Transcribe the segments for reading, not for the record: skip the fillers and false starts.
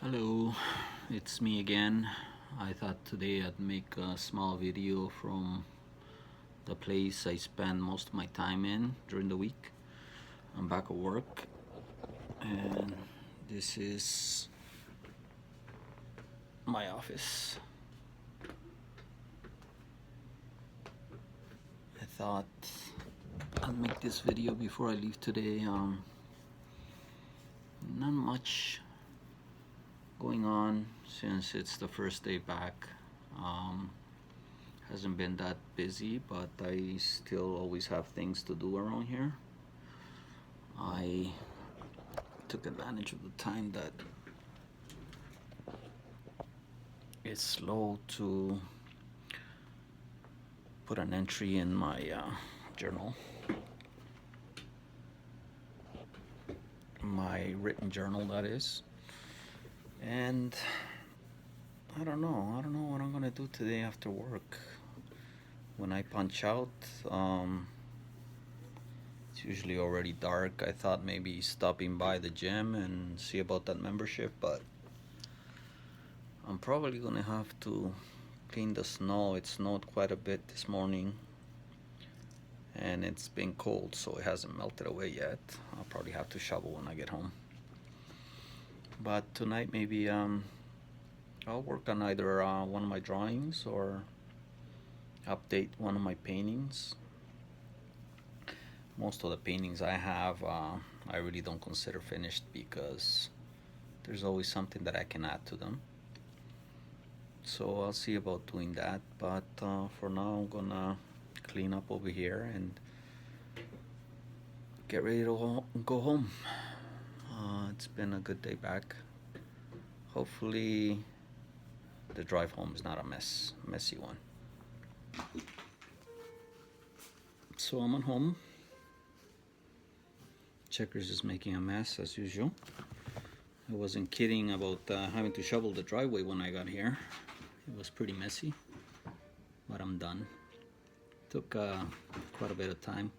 Hello, it's me again. I thought today I'd make a small video from the place I spend most of my time in during the week. I'm back at work, and this is my office. I thought I'd make this video before I leave today. Not much going on since it's the first day back. Hasn't been that busy, but I still always have things to do around here. I took advantage of the time that it's slow to put an entry in my journal, my written journal, that is. And I don't know what I'm gonna do today after work. When I punch out, it's usually already dark. I thought maybe stopping by the gym and see about that membership, but I'm probably gonna have to clean the snow. It snowed quite a bit this morning, and it's been cold, so it hasn't melted away yet. I'll probably have to shovel when I get home. But tonight maybe I'll work on either one of my drawings or update one of my paintings. Most of the paintings I have I really don't consider finished because there's always something that I can add to them. So I'll see about doing that, but for now I'm gonna clean up over here and get ready to go home. It's been a good day back. Hopefully the drive home is not a messy one. So I'm at home. Checkers is making a mess as usual. I wasn't kidding about having to shovel the driveway when I got here. It was pretty messy, but I'm done. Took quite a bit of time,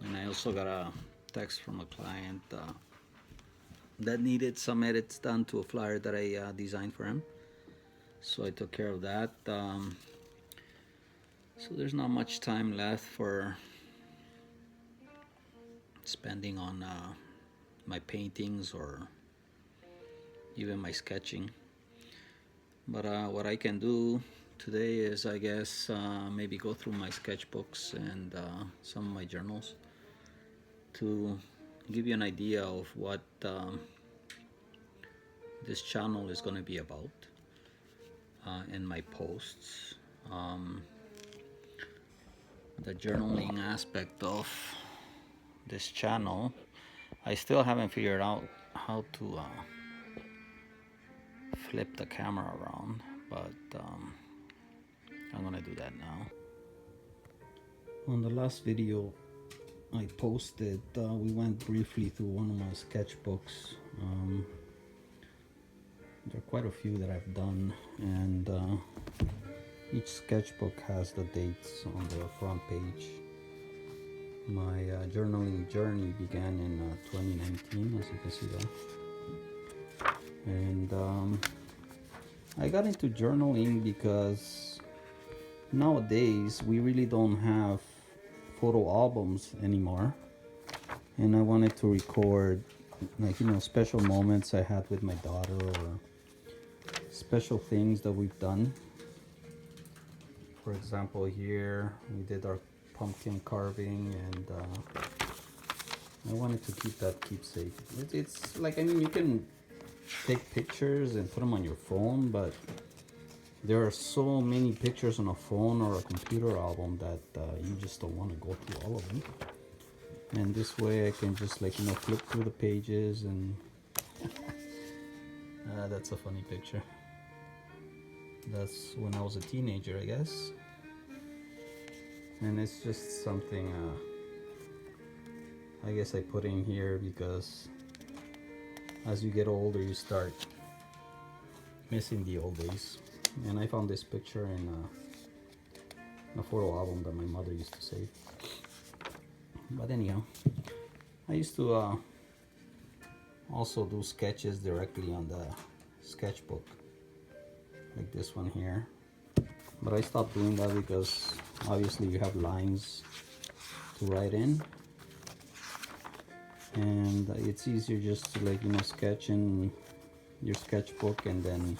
and I also got a text from a client that needed some edits done to a flyer that I designed for him. So I took care of that. So there's not much time left for spending on my paintings or even my sketching. But what I can do today is, I guess, maybe go through my sketchbooks and some of my journals to give you an idea of what this channel is going to be about in my posts. The journaling aspect of this channel, I still haven't figured out how to flip the camera around, but I'm gonna do that now. On the last video I posted, we went briefly through one of my sketchbooks. There are quite a few that I've done, and each sketchbook has the dates on the front page. My journaling journey began in 2019, as you can see there. And I got into journaling because nowadays we really don't have photo albums anymore, and I wanted to record, like, special moments I had with my daughter, or special things that we've done. For example, here we did our pumpkin carving, and I wanted to keep that keepsake. It's like, you can take pictures and put them on your phone, but there are so many pictures on a phone or a computer album that you just don't want to go through all of them. And this way I can just, flip through the pages, and that's a funny picture. That's when I was a teenager, I guess. And it's just something I guess I put in here because as you get older you start missing the old days. And I found this picture in a photo album that my mother used to save. But anyhow, I used to also do sketches directly on the sketchbook like this one here, but I stopped doing that because obviously you have lines to write in, and it's easier just to, like, sketch in your sketchbook and then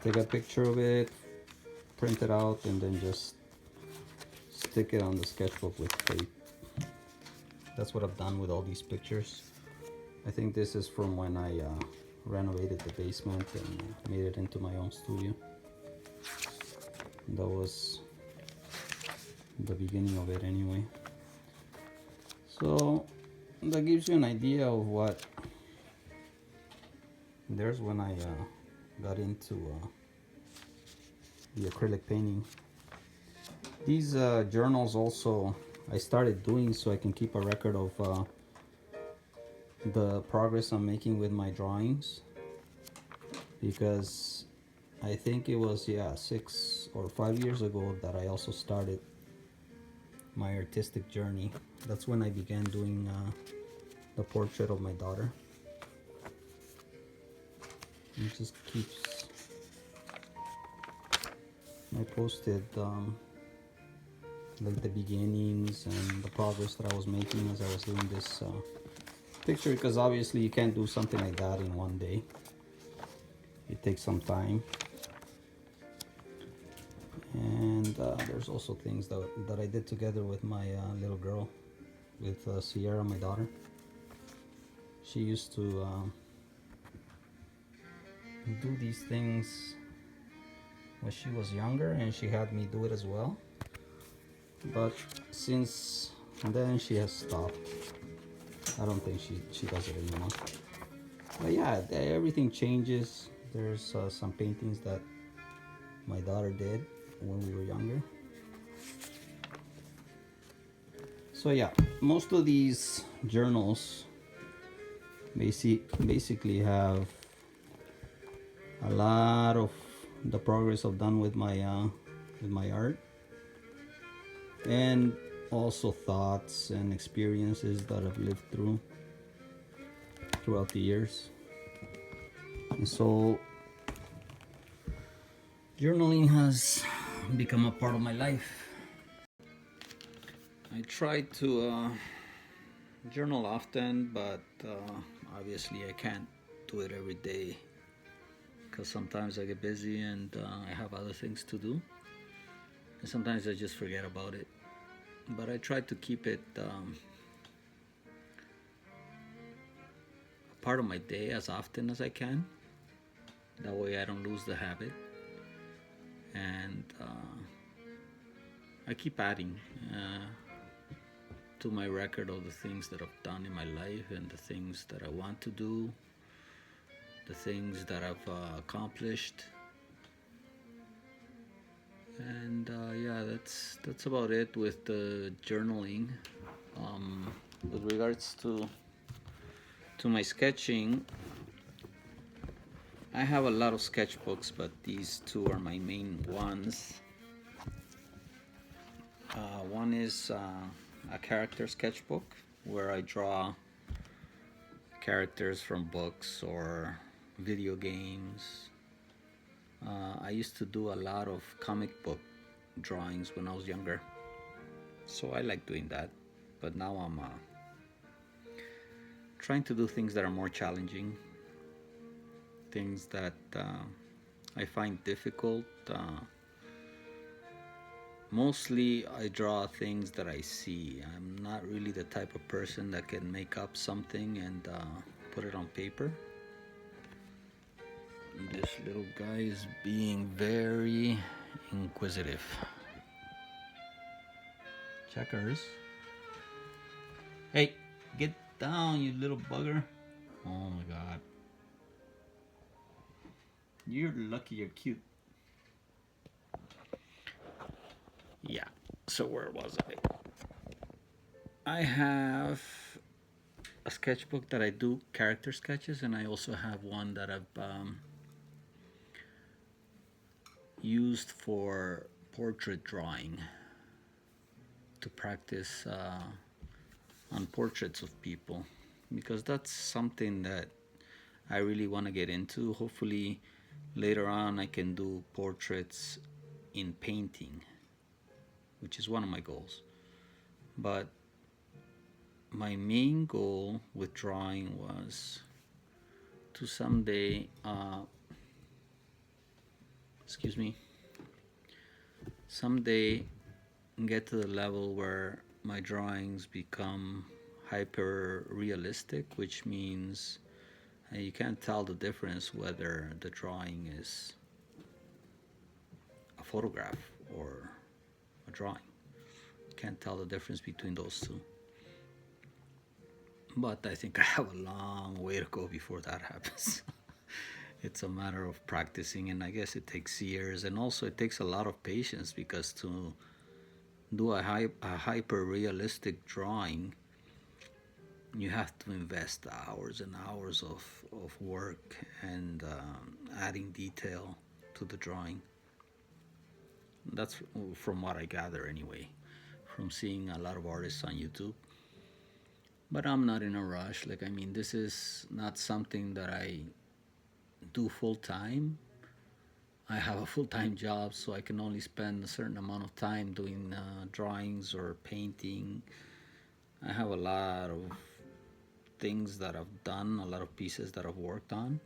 take a picture of it, print it out, and then just stick it on the sketchbook with tape. That's what I've done with all these pictures. I think this is from when I renovated the basement and made it into my own studio. That was the beginning of it anyway. So that gives you an idea of what. There's when I got into the acrylic painting. These journals also I started doing so I can keep a record of the progress I'm making with my drawings, because I think it was 6 or 5 years ago that I also started my artistic journey. That's when I began doing the portrait of my daughter. It just keeps. I posted like the beginnings and the progress that I was making as I was doing this picture, because obviously you can't do something like that in one day. It takes some time. And there's also things that I did together with my little girl, with Sierra, my daughter. She used to do these things when she was younger, and she had me do it as well. But since then she has stopped. I don't think she does it anymore. But yeah, everything changes. There's some paintings that my daughter did when we were younger. So yeah, most of these journals basically have a lot of the progress I've done with my art, and also thoughts and experiences that I've lived throughout the years. And so journaling has become a part of my life. I try to journal often, but obviously I can't do it every day, because sometimes I get busy and I have other things to do, and sometimes I just forget about it. But I try to keep it a part of my day as often as I can. That way I don't lose the habit, and I keep adding to my record of the things that I've done in my life, and the things that I want to do, the things that I've accomplished. And yeah, that's about it with the journaling. With regards to my sketching, I have a lot of sketchbooks, but these two are my main ones. One is a character sketchbook where I draw characters from books or video games. I used to do a lot of comic book drawings when I was younger, so I like doing that. But now I'm trying to do things that are more challenging, things that I find difficult. Mostly I draw things that I see. I'm not really the type of person that can make up something and put it on paper. This little guy is being very inquisitive. Checkers. Hey, get down, you little bugger. Oh my god. You're lucky you're cute. Yeah, so where was I have a sketchbook that I do character sketches, and I also have one that I've used for portrait drawing, to practice on portraits of people, because that's something that I really want to get into. Hopefully later on I can do portraits in painting, which is one of my goals. But my main goal with drawing was to someday, someday get to the level where my drawings become hyper realistic, which means you can't tell the difference whether the drawing is a photograph or a drawing. You can't tell the difference between those two. But I think I have a long way to go before that happens. It's a matter of practicing, and I guess it takes years, and also it takes a lot of patience, because to do a hyper realistic drawing, you have to invest hours and hours of work and adding detail to the drawing. That's from what I gather anyway, from seeing a lot of artists on YouTube. But I'm not in a rush. Like, I mean, this is not something that I do full time. I have a full-time job, so I can only spend a certain amount of time doing drawings or painting. I have a lot of things that I've done, a lot of pieces that I've worked on,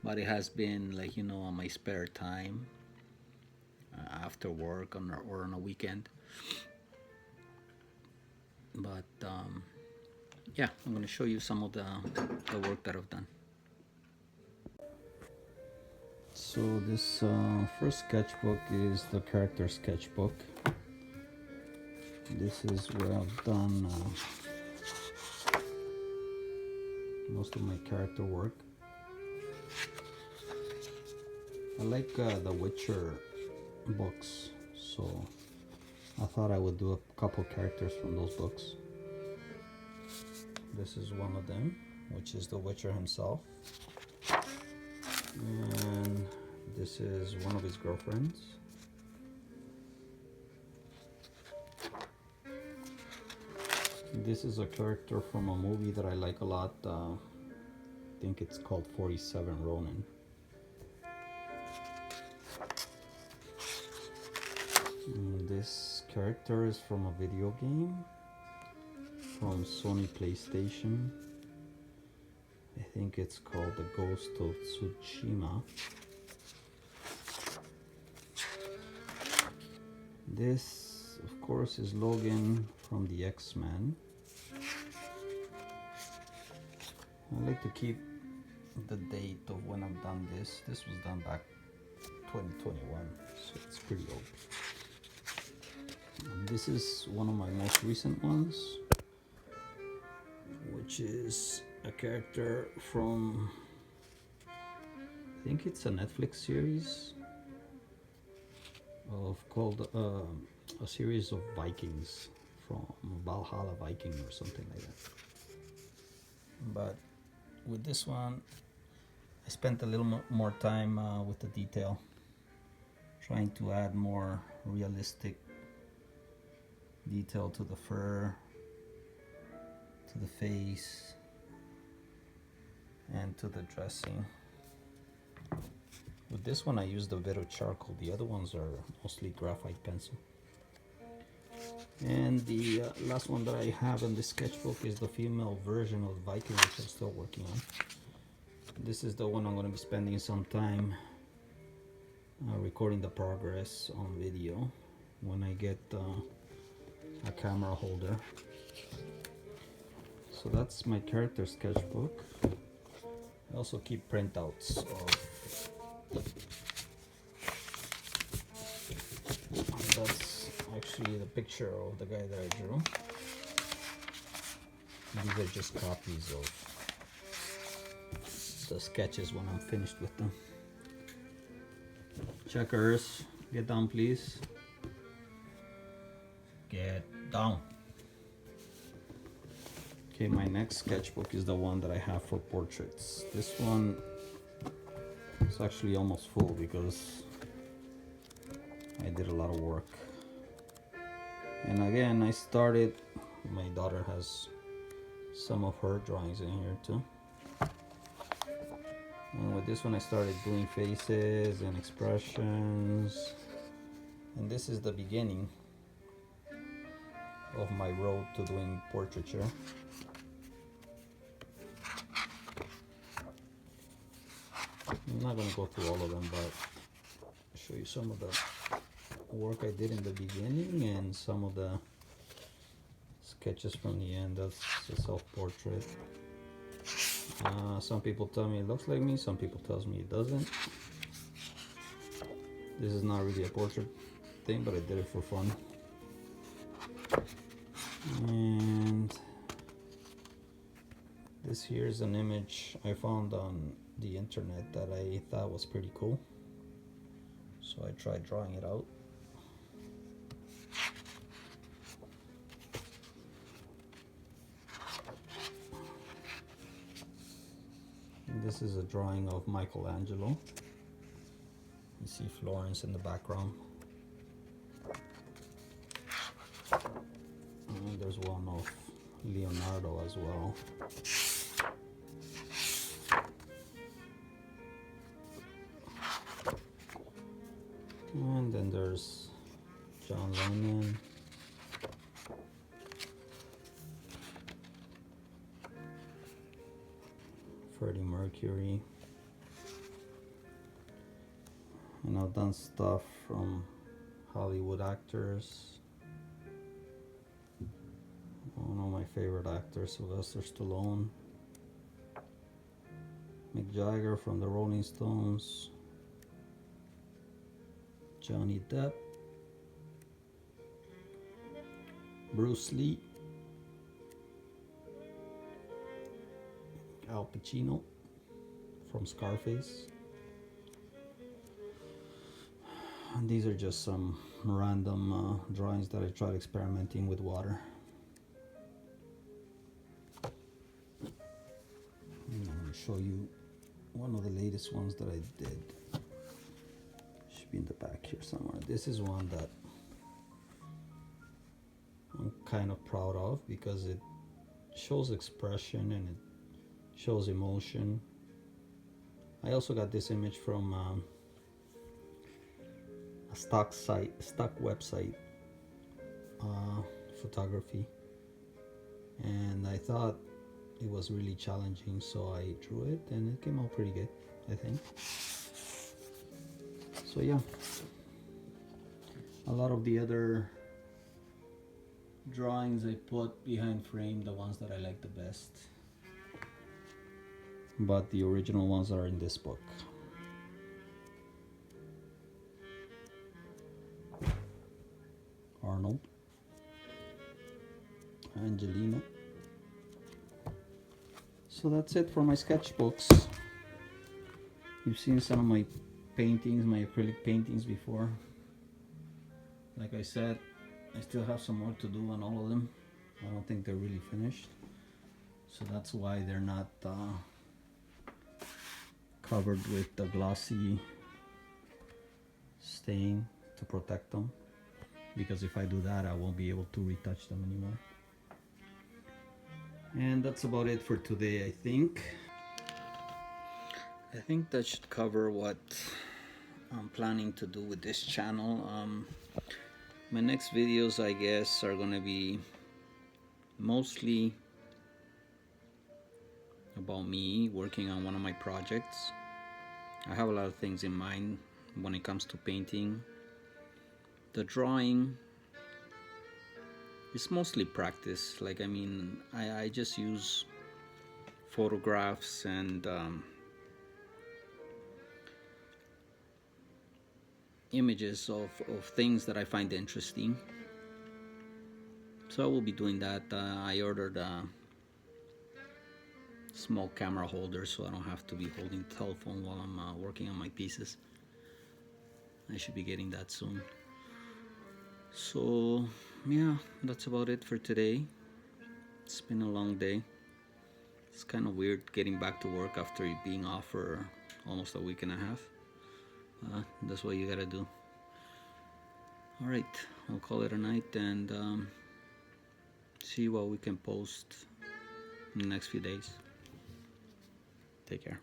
but it has been like, on my spare time, after work or on a weekend. But yeah, I'm going to show you some of the work that I've done. So this first sketchbook is the character sketchbook. This is where I've done most of my character work. I like the Witcher books, so I thought I would do a couple characters from those books. This is one of them, which is the Witcher himself. And this is one of his girlfriends. This is a character from a movie that I like a lot. I think it's called 47 Ronin. And this character is from a video game from Sony PlayStation. I think it's called The Ghost of Tsushima. This, of course, is Logan from the X-Men. I like to keep the date of when I've done this. This was done back 2021, so it's pretty old. And this is one of my most recent ones, which is a character from, I think it's a Netflix series called a series of Vikings, from Valhalla Viking or something like that. But with this one, I spent a little more time with the detail, trying to add more realistic detail to the fur, to the face, and to the dressing. With this one I used a bit of charcoal. The other ones are mostly graphite pencil. And the last one that I have in this sketchbook is the female version of Viking, which I'm still working on. This is the one I'm going to be spending some time recording the progress on video when I get a camera holder. So that's my character sketchbook. I also keep printouts of, that's actually the picture of the guy that I drew. These are just copies of the sketches when I'm finished with them. Checkers, get down please. Get down. Okay, my next sketchbook is the one that I have for portraits. This one is actually almost full because I did a lot of work. And again, I started, my daughter has some of her drawings in here too. with this one I started doing faces and expressions, and this is the beginning of my road to doing portraiture. I'm not going to go through all of them, but I'll show you some of the work I did in the beginning and some of the sketches from the end. That's a self-portrait. Some people tell me it looks like me, some people tell me it doesn't. This is not really a portrait thing, but I did it for fun. And this here is an image I found on the internet that I thought was pretty cool, so I tried drawing it out. And this is a drawing of Michelangelo. You see Florence in the background. And there's one of Leonardo as well. And then there's John Lennon. Freddie Mercury. And I've done stuff from Hollywood actors. One of my favorite actors, Sylvester Stallone. Mick Jagger from the Rolling Stones. Johnny Depp. Bruce Lee. Al Pacino from Scarface. And these are just some random drawings that I tried experimenting with water. And I'm going to show you one of the latest ones that I did. Should be in the back here somewhere. This is one that I'm kind of proud of because it shows expression and it shows emotion. I also got this image from a stock website, photography, and I thought it was really challenging, so I drew it and it came out pretty good, I think. So yeah, a lot of the other drawings I put behind frame, the ones that I like the best, but the original ones are in this book. Arnold, Angelina. So that's it for my sketchbooks. You've seen some of my paintings, my acrylic paintings before. Like I said, I still have some work to do on all of them. I don't think they're really finished, so that's why they're not covered with the glossy stain to protect them, because if I do that I won't be able to retouch them anymore. And that's about it for today. I think that should cover what I'm planning to do with this channel. My next videos, I guess, are gonna be mostly about me working on one of my projects. I have a lot of things in mind when it comes to painting. The drawing is mostly practice. Like, I mean, I just use photographs and images of things that I find interesting. So I will be doing that. I ordered a small camera holder so I don't have to be holding the telephone while I'm working on my pieces. I should be getting that soon. So yeah, that's about it for today. It's been a long day. It's kind of weird getting back to work after being off for almost a week and a half. That's what you gotta do. Alright, I'll call it a night and see what we can post in the next few days. Take care.